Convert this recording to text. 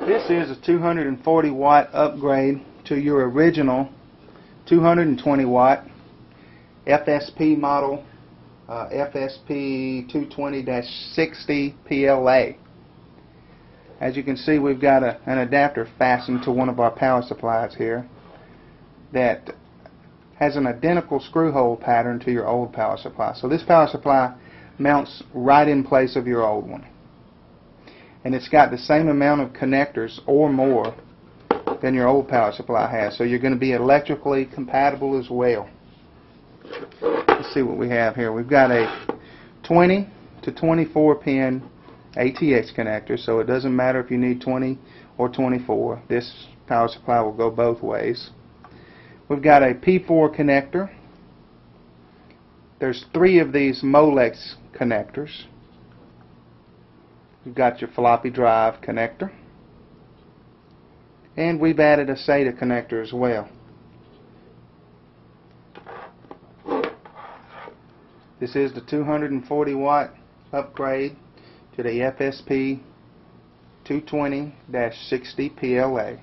This is a 240 watt upgrade to your original 220 watt FSP model, FSP 220-60 PLA. As you can see, we've got an adapter fastened to one of our power supplies here that has an identical screw hole pattern to your old power supply. So this power supply mounts right in place of your old one. And it's got the same amount of connectors or more than your old power supply has. So you're going to be electrically compatible as well. Let's see what we have here. We've got a 20 to 24 pin ATX connector, so it doesn't matter if you need 20 or 24. This power supply will go both ways. We've got a P4 connector. There's 3 of these Molex connectors. You've got your floppy drive connector, and we've added a SATA connector as well. This is the 240 watt upgrade to the FSP 220-60 PLA.